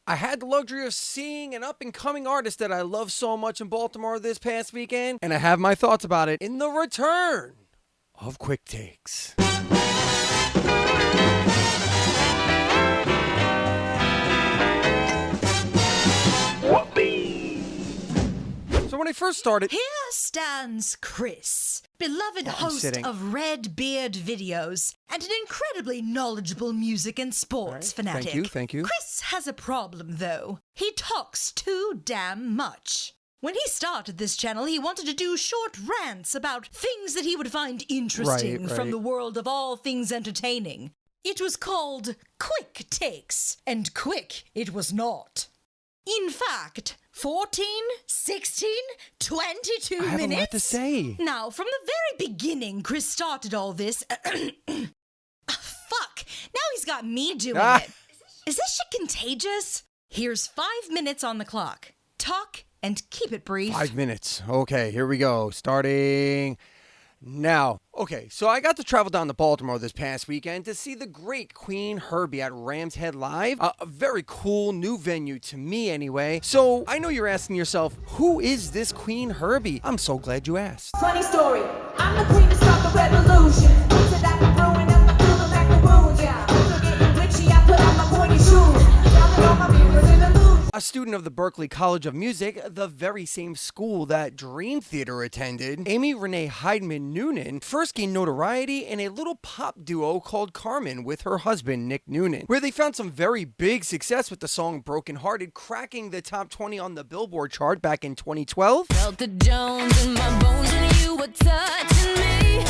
I had the luxury of seeing an up-and-coming artist that I love so much in Baltimore this past weekend, and I have my thoughts about it in the return of Qvick Takes. So when I first started... Here stands Chris, beloved host of Red Beard videos and an incredibly knowledgeable music and sports fanatic. Thank you. Chris has a problem, though. He talks too damn much. When he started this channel, he wanted to do short rants about things that he would find interesting from the world of all things entertaining. It was called Qvick Takes, and quick it was not. In fact, 14, 16, 22 minutes? I have a lot to say. Now, from the very beginning, Chris started all this... Fuck! Now he's got me doing it. Is this shit contagious? Here's 5 minutes on the clock. Talk and keep it brief. 5 minutes. Okay, here we go. Starting... now, okay, so I got to travel down to Baltimore this past weekend to see the great QVEEN HERBY at Rams Head Live. A very cool new venue to me anyway. So I know you're asking yourself, who is this QVEEN HERBY? I'm so glad you asked. Funny story, I'm the queen to start the revolution. Said I could ruin up my feeling back the wounds, yeah. So getting glitchy, I put on my pointy shoes. Drowning all my mirrors in the illusion. A student of the Berklee College of Music, the very same school that Dream Theater attended, Amy Renee Heidman Noonan first gained notoriety in a little pop duo called Carmen with her husband Nick Noonan, where they found some very big success with the song Broken Hearted, cracking the top 20 on the Billboard chart back in 2012. Felt the Jones in my bones and you were touching me.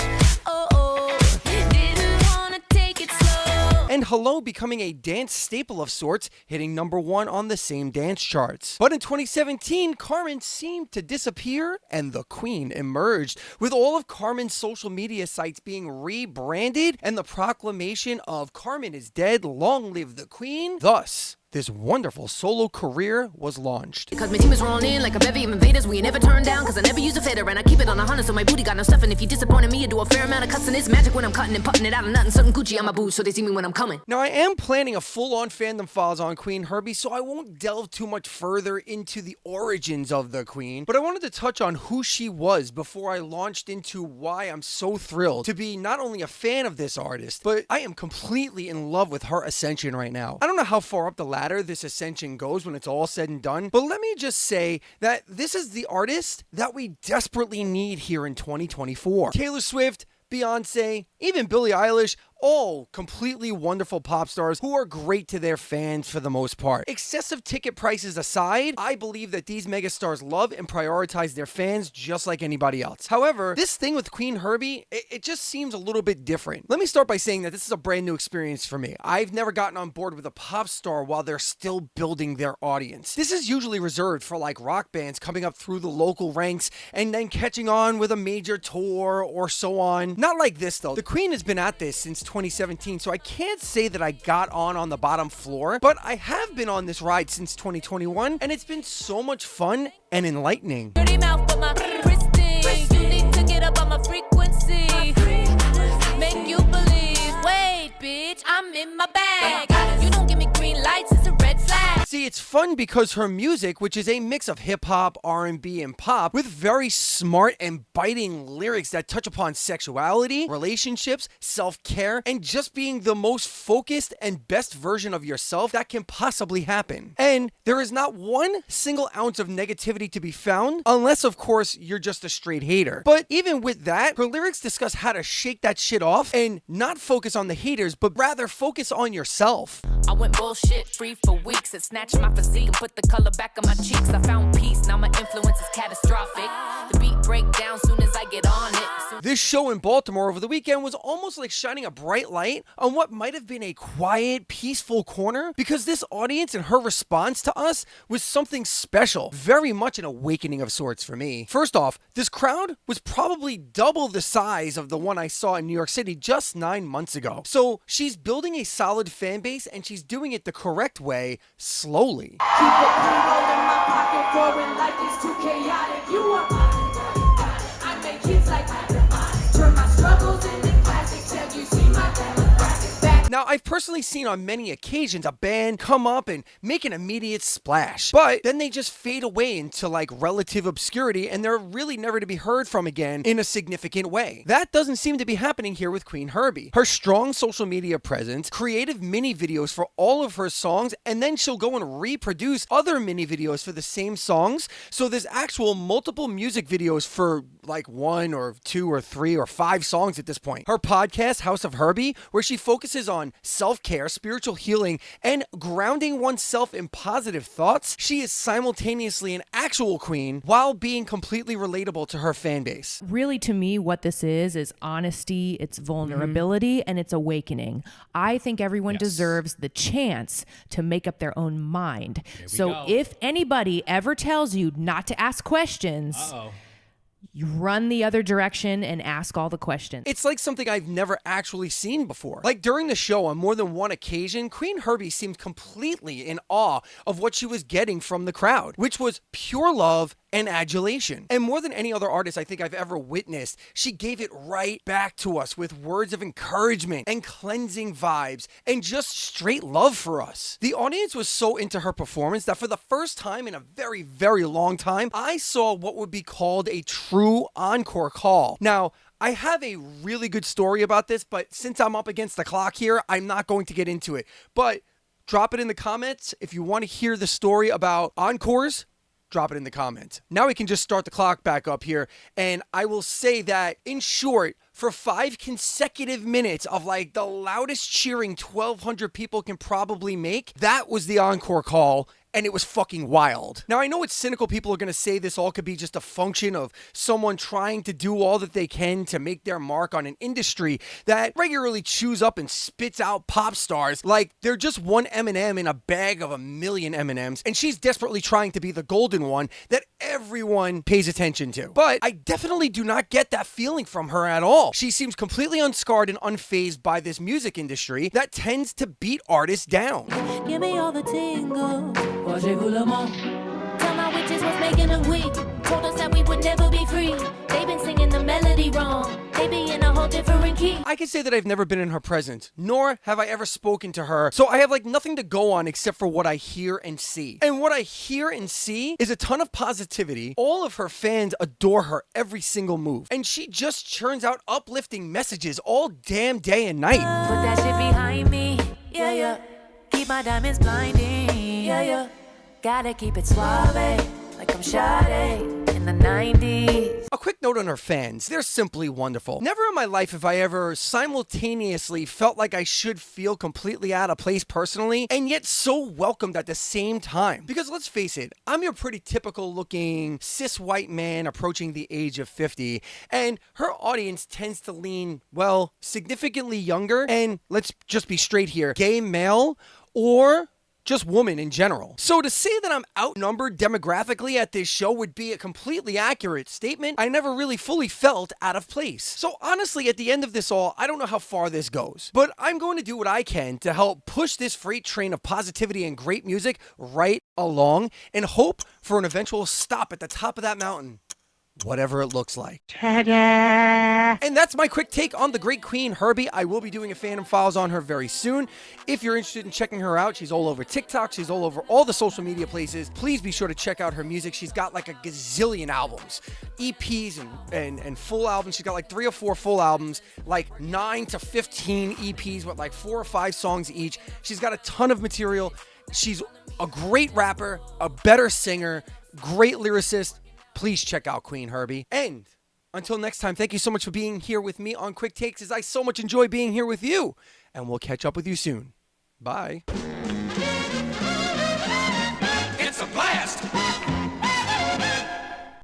Didn't wanna take it slow. And Hello becoming a dance staple of sorts, hitting #1 on the same dance charts. But in 2017, Carmen seemed to disappear and the Queen emerged, with all of Carmen's social media sites being rebranded and the proclamation of Carmen is dead, long live the Queen. Thus, this wonderful solo career was launched. Because my team is rolling in like a bevy of invaders. We never turn down because I never use a fader. And I keep it on 100 so my booty got no stuff. And if you disappointed me, you do a fair amount of cussing. It's magic when I'm cutting and putting it out of nothing. Something Gucci on my boots so they see me when I'm coming. Now I am planning a full-on fandom files on QVEEN HERBY, so I won't delve too much further into the origins of the Queen. But I wanted to touch on who she was before I launched into why I'm so thrilled to be not only a fan of this artist, but I am completely in love with her ascension right now. I don't know how far up the ladder this ascension goes when it's all said and done, but let me just say that this is the artist that we desperately need here in 2024. Taylor Swift, Beyonce, even Billie Eilish, all completely wonderful pop stars who are great to their fans for the most part. Excessive ticket prices aside, I believe that these megastars love and prioritize their fans just like anybody else. However, this thing with QVEEN HERBY, it just seems a little bit different. Let me start by saying that this is a brand new experience for me. I've never gotten on board with a pop star while they're still building their audience. This is usually reserved for like rock bands coming up through the local ranks and then catching on with a major tour or so on. Not like this though. The Queen has been at this since 2017, so I can't say that I got on the bottom floor, but I have been on this ride since 2021, and it's been so much fun and enlightening. Dirty mouth for my Christine. You need to get up on my frequency. Make you believe. Wait, bitch, I'm in my bag. You don't give me green lights, it's a red flag. See, it's fun because her music, which is a mix of hip-hop, R&B, and pop, with very smart and biting lyrics that touch upon sexuality, relationships, self-care, and just being the most focused and best version of yourself that can possibly happen. And there is not one single ounce of negativity to be found, unless, of course, you're just a straight hater. But even with that, her lyrics discuss how to shake that shit off and not focus on the haters, but rather focus on yourself. I went bullshit free for weeks and snatched my physique and put the color back on my cheeks. I found peace, now my influence is catastrophic. The beat break down soon as I get on it. This show in Baltimore over the weekend was almost like shining a bright light on what might have been a quiet, peaceful corner, because this audience and her response to us was something special, very much an awakening of sorts for me. First off, this crowd was probably double the size of the one I saw in New York City just 9 months ago. So she's building a solid fan base and she's doing it the correct way, slowly. Keep the pre-roll in my pocket, growing like it's too chaotic. You want I make hits like turn my struggles into classics. Have you seen my demographic back? Now, I've personally seen on many occasions a band come up and make an immediate splash, but then they just fade away into like relative obscurity and they're really never to be heard from again in a significant way. That doesn't seem to be happening here with Queen Herbie. Her strong social media presence, creative mini videos for all of her songs, and then she'll go and reproduce other mini videos for the same songs. So there's actual multiple music videos for like 1 or 2 or 3 or 5 songs at this point. Her podcast, House of Herbie, where she focuses on self-care, spiritual healing, and grounding oneself in positive thoughts. She is simultaneously an actual queen while being completely relatable to her fan base. Really, to me, what this is honesty, it's vulnerability, and it's awakening. I think everyone deserves the chance to make up their own mind. So if anybody ever tells you not to ask questions, you run the other direction and ask all the questions. It's like something I've never actually seen before. Like during the show, on more than one occasion, Queen Herbie seemed completely in awe of what she was getting from the crowd, which was pure love and adulation. And more than any other artist I think I've ever witnessed, she gave it right back to us with words of encouragement and cleansing vibes and just straight love for us. The audience was so into her performance that for the first time in a very, very long time, I saw what would be called a true encore call. Now, I have a really good story about this, but since I'm up against the clock here, I'm not going to get into it. But drop it in the comments if you want to hear the story about encores. Drop it in the comments. Now we can just start the clock back up here. And I will say that, in short, for 5 consecutive minutes of like the loudest cheering 1,200 people can probably make, that was the encore call. And it was fucking wild. Now, I know it's cynical. People are going to say this all could be just a function of someone trying to do all that they can to make their mark on an industry that regularly chews up and spits out pop stars like they're just one M&M in a bag of a million M&Ms, and she's desperately trying to be the golden one that everyone pays attention to. But I definitely do not get that feeling from her at all. She seems completely unscarred and unfazed by this music industry that tends to beat artists down. Give me all the tingle. Tell my witches what's making them weak. Told us that we would never be free. They've been singing the melody wrong. They be in a whole different key. I can say that I've never been in her presence, nor have I ever spoken to her. So I have like nothing to go on except for what I hear and see. And what I hear and see is a ton of positivity. All of her fans adore her every single move. And she just churns out uplifting messages all damn day and night. Put that shit behind me. Yeah, yeah. Keep my diamonds blinding. Yeah, yeah. Gotta keep it suave, like I'm Sade in the 90s. A quick note on her fans. They're simply wonderful. Never in my life have I ever simultaneously felt like I should feel completely out of place personally, and yet so welcomed at the same time. Because let's face it, I'm your pretty typical looking cis white man approaching the age of 50, and her audience tends to lean, well, significantly younger, and let's just be straight here, gay male, or just woman in general. So to say that I'm outnumbered demographically at this show would be a completely accurate statement. I never really fully felt out of place. So honestly, at the end of this all, I don't know how far this goes, but I'm going to do what I can to help push this freight train of positivity and great music right along and hope for an eventual stop at the top of that mountain. Whatever it looks like. Ta-da! And that's my quick take on the great Queen Herbie. I will be doing a Phantom Files on her very soon. If you're interested in checking her out, she's all over TikTok. She's all over all the social media places. Please be sure to check out her music. She's got like a gazillion albums, EPs and full albums. She's got like 3 or 4 full albums, like 9 to 15 EPs with like 4 or 5 songs each. She's got a ton of material. She's a great rapper, a better singer, great lyricist. Please check out Queen Herbie. And until next time, thank you so much for being here with me on Qvick Takes, as I so much enjoy being here with you. And we'll catch up with you soon. Bye.